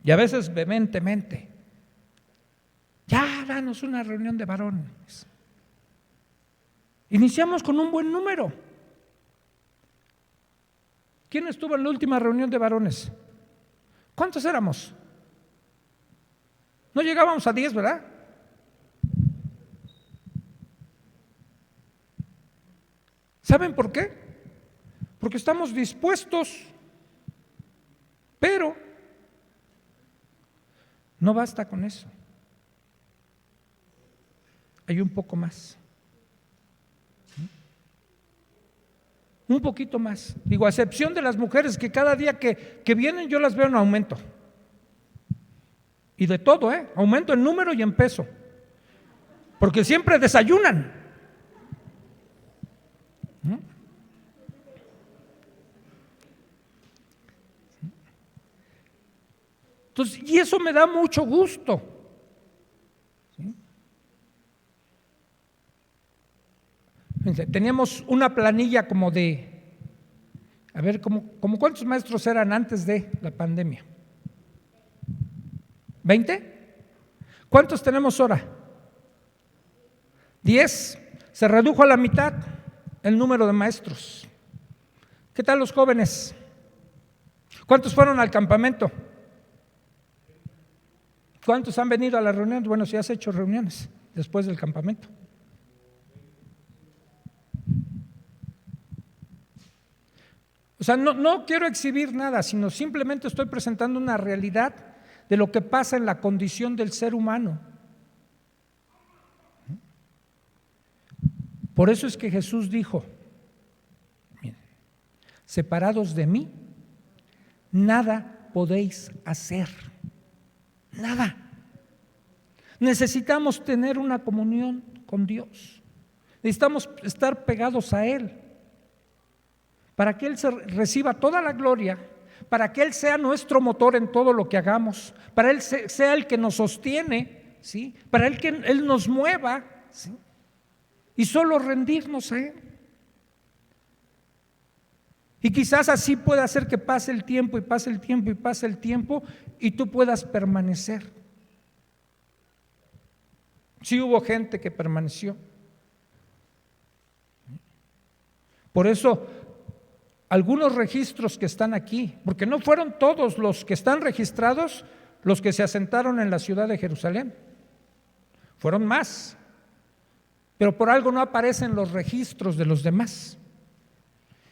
S1: Y a veces vehementemente: ya, danos una reunión de varones. Iniciamos con un buen número. ¿Quién estuvo en la última reunión de varones? ¿Cuántos éramos? No llegábamos a 10, ¿verdad? ¿Saben por qué? Porque estamos dispuestos, pero no basta con eso. Hay un poco más. Un poquito más. Digo, a excepción de las mujeres que cada día que vienen yo las veo en aumento. Y de todo, aumento en número y en peso. Porque siempre desayunan. Entonces, y eso me da mucho gusto. Teníamos una planilla como de, a ver, como ¿cuántos maestros eran antes de la pandemia? ¿20? ¿Cuántos tenemos ahora? 10. Se redujo a la mitad el número de maestros. ¿Qué tal los jóvenes? ¿Cuántos fueron al campamento? ¿Cuántos han venido a las reuniones? Bueno, si has hecho reuniones después del campamento. O sea, no quiero exhibir nada, sino simplemente estoy presentando una realidad de lo que pasa en la condición del ser humano. Por eso es que Jesús dijo, miren, separados de mí, nada podéis hacer, nada. Necesitamos tener una comunión con Dios, necesitamos estar pegados a Él, para que Él reciba toda la gloria, para que Él sea nuestro motor en todo lo que hagamos, para Él sea el que nos sostiene, ¿sí? Para Él que Él nos mueva, ¿sí? Y solo rendirnos a Él. Y quizás así pueda hacer que pase el tiempo y pase el tiempo y pase el tiempo y tú puedas permanecer. Sí hubo gente que permaneció. Por eso algunos registros que están aquí, porque no fueron todos los que están registrados los que se asentaron en la ciudad de Jerusalén, fueron más, pero por algo no aparecen los registros de los demás.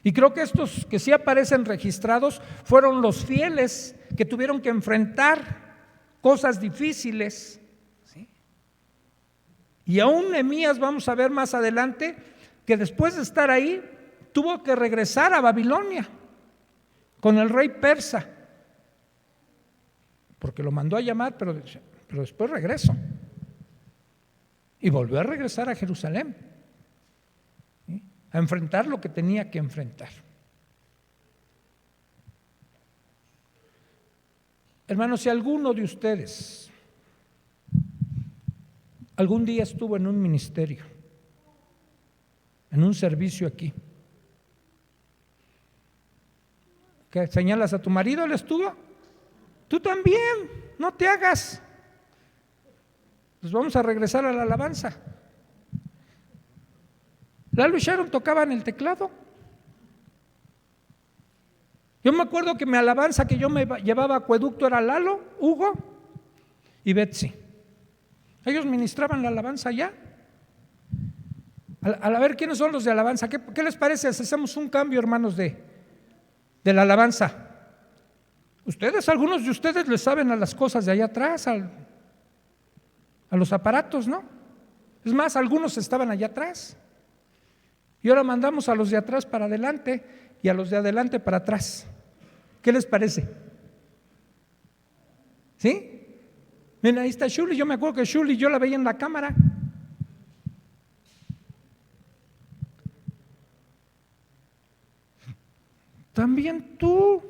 S1: Y creo que estos que sí aparecen registrados fueron los fieles que tuvieron que enfrentar cosas difíciles, ¿sí? Y aún Nehemías, vamos a ver más adelante, que después de estar ahí tuvo que regresar a Babilonia con el rey persa, porque lo mandó a llamar, pero después regresó. Y volvió a regresar a Jerusalén, ¿sí? A enfrentar lo que tenía que enfrentar. Hermanos, si alguno de ustedes algún día estuvo en un ministerio, en un servicio aquí, ¿que señalas a tu marido? ¿Él estuvo? Tú también, no te hagas. Pues vamos a regresar a la alabanza. Lalo y Sharon tocaban el teclado. Yo me acuerdo que mi alabanza que yo me llevaba a Acueducto era Lalo, Hugo y Betsy. Ellos ministraban la alabanza allá. A ver quiénes son los de alabanza. ¿Qué les parece si hacemos un cambio, hermanos, de la alabanza? Ustedes, algunos de ustedes les saben a las cosas de allá atrás, a los aparatos, ¿no? Es más, algunos estaban allá atrás. Y ahora mandamos a los de atrás para adelante y a los de adelante para atrás. ¿Qué les parece? ¿Sí? Miren, ahí está Shuli. Yo me acuerdo que Shuli yo la veía en la cámara. También tú,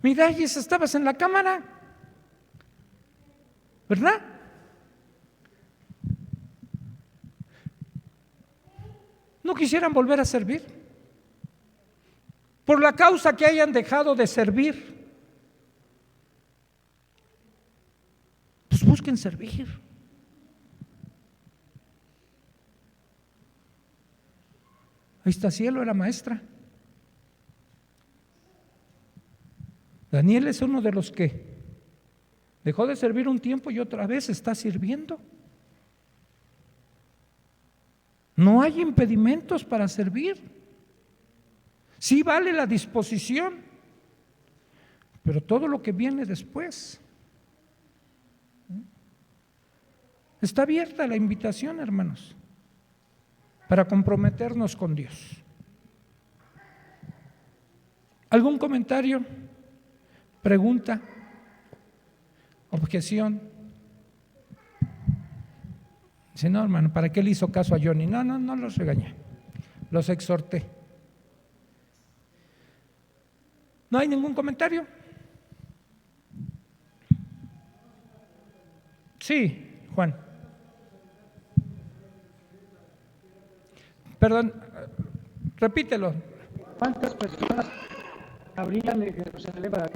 S1: Miralles, estabas en la cámara, ¿verdad? ¿No quisieran volver a servir? Por la causa que hayan dejado de servir, pues busquen servir. Ahí está Cielo, era maestra. Daniel es uno de los que dejó de servir un tiempo y otra vez está sirviendo. No hay impedimentos para servir. Sí vale la disposición, pero todo lo que viene después. Está abierta la invitación, hermanos, para comprometernos con Dios. ¿Algún comentario? ¿Pregunta? ¿Objeción? Dice, no, hermano, ¿para qué le hizo caso a Johnny? No los regañé, los exhorté. ¿No hay ningún comentario? Sí, Juan. Perdón, repítelo.
S4: ¿Cuántas personas habrían en Jerusalén para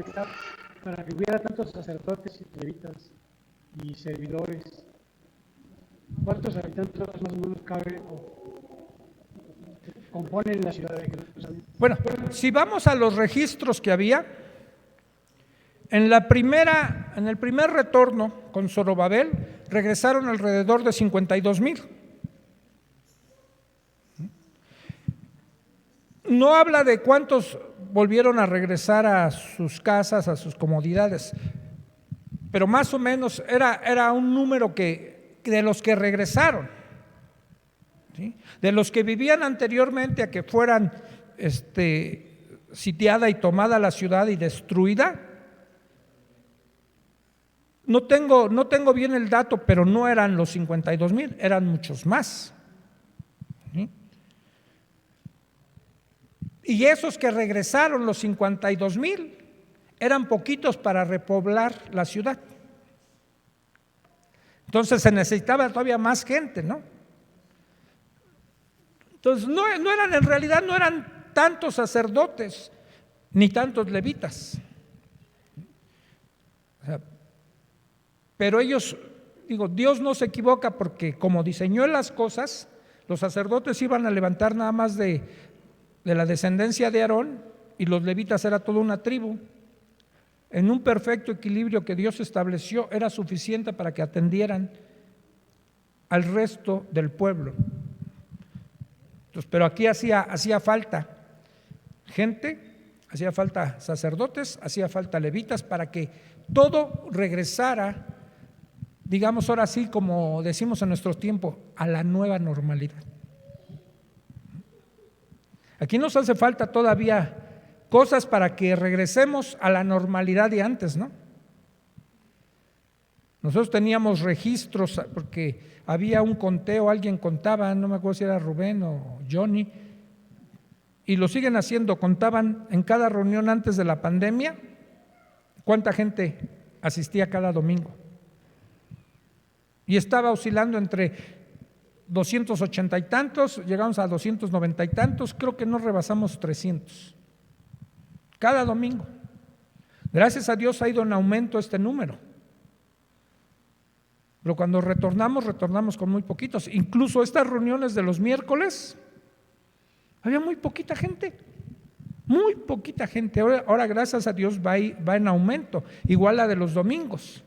S4: que hubiera tantos sacerdotes y levitas y servidores? ¿Cuántos habitantes más o menos caben o componen la ciudad de Jerusalén?
S1: Bueno, si vamos a los registros que había, en el primer retorno con Zorobabel, regresaron alrededor de 52,000. No habla de cuántos volvieron a regresar a sus casas, a sus comodidades, pero más o menos era un número de los que regresaron, ¿sí? De los que vivían anteriormente a que fueran sitiada y tomada la ciudad y destruida. No tengo bien el dato, pero no eran los 52,000, eran muchos más, ¿sí? Y esos que regresaron, los 52,000, eran poquitos para repoblar la ciudad. Entonces se necesitaba todavía más gente, ¿no? Entonces en realidad no eran tantos sacerdotes ni tantos levitas. O sea, pero ellos, Dios no se equivoca, porque como diseñó las cosas, los sacerdotes iban a levantar nada más de la descendencia de Aarón, y los levitas era toda una tribu. En un perfecto equilibrio que Dios estableció, era suficiente para que atendieran al resto del pueblo. Entonces, pero aquí hacía falta gente, hacía falta sacerdotes, hacía falta levitas, para que todo regresara, digamos ahora sí, como decimos en nuestro tiempo, a la nueva normalidad. Aquí nos hace falta todavía cosas para que regresemos a la normalidad de antes, ¿no? Nosotros teníamos registros porque había un conteo, alguien contaba, no me acuerdo si era Rubén o Johnny, y lo siguen haciendo, contaban en cada reunión antes de la pandemia cuánta gente asistía cada domingo. Y estaba oscilando entre 280 y tantos, llegamos a 290 y tantos, creo que no rebasamos 300 cada domingo. Gracias a Dios ha ido en aumento este número, pero cuando retornamos con muy poquitos. Incluso estas reuniones de los miércoles, había muy poquita gente, muy poquita gente. Ahora gracias a Dios va en aumento, igual la de los domingos.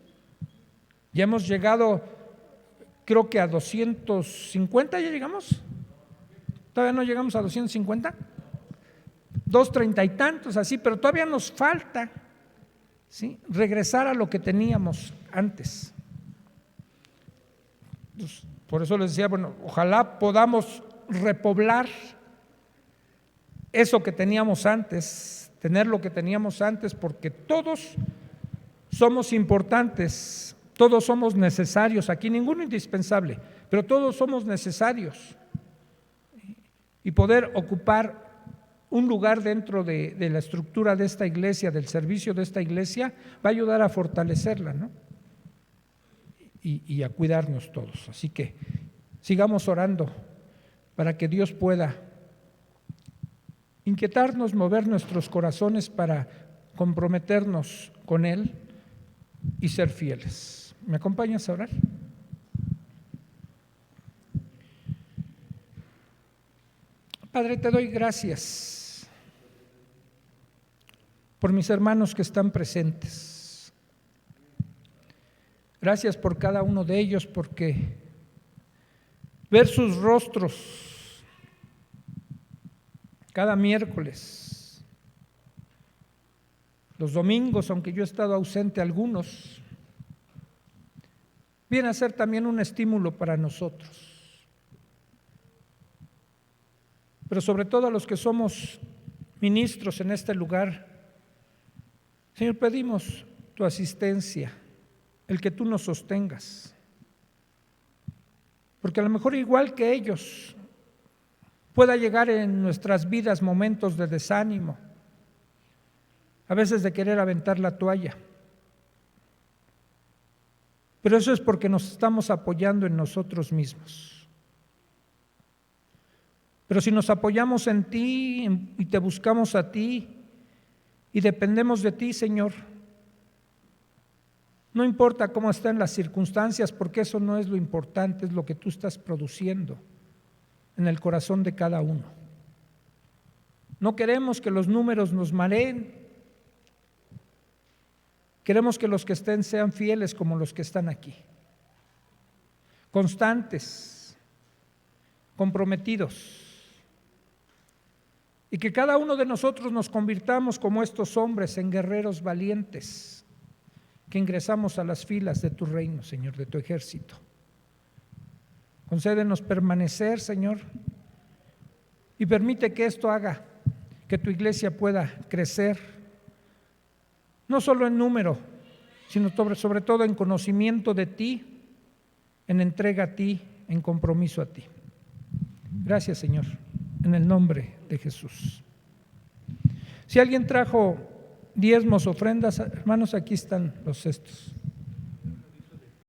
S1: Ya hemos llegado, creo que a 250, ¿ya llegamos? ¿Todavía no llegamos a 250? 230 y tantos, así, pero todavía nos falta, ¿sí?, regresar a lo que teníamos antes. Pues, por eso les decía, bueno, ojalá podamos repoblar eso que teníamos antes, tener lo que teníamos antes, porque todos somos importantes, todos somos necesarios, aquí ninguno indispensable, pero todos somos necesarios, y poder ocupar un lugar dentro de la estructura de esta iglesia, del servicio de esta iglesia, va a ayudar a fortalecerla, ¿no? Y a cuidarnos todos. Así que sigamos orando para que Dios pueda inquietarnos, mover nuestros corazones para comprometernos con Él y ser fieles. ¿Me acompañas a orar? Padre, te doy gracias por mis hermanos que están presentes. Gracias por cada uno de ellos, porque ver sus rostros cada miércoles, los domingos, aunque yo he estado ausente algunos, viene a ser también un estímulo para nosotros. Pero sobre todo a los que somos ministros en este lugar, Señor, pedimos tu asistencia, el que tú nos sostengas, porque a lo mejor igual que ellos pueda llegar en nuestras vidas momentos de desánimo, a veces de querer aventar la toalla, pero eso es porque nos estamos apoyando en nosotros mismos. Pero si nos apoyamos en ti y te buscamos a ti y dependemos de ti, Señor, no importa cómo están las circunstancias, porque eso no es lo importante, es lo que tú estás produciendo en el corazón de cada uno. No queremos que los números nos mareen. Queremos que los que estén sean fieles como los que están aquí. Constantes, comprometidos. Y que cada uno de nosotros nos convirtamos como estos hombres en guerreros valientes que ingresamos a las filas de tu reino, Señor, de tu ejército. Concédenos permanecer, Señor, y permite que esto haga que tu iglesia pueda crecer, no solo en número, sino sobre todo en conocimiento de ti, en entrega a ti, en compromiso a ti. Gracias, Señor, en el nombre de Jesús. Si alguien trajo diezmos, ofrendas, hermanos, aquí están los cestos.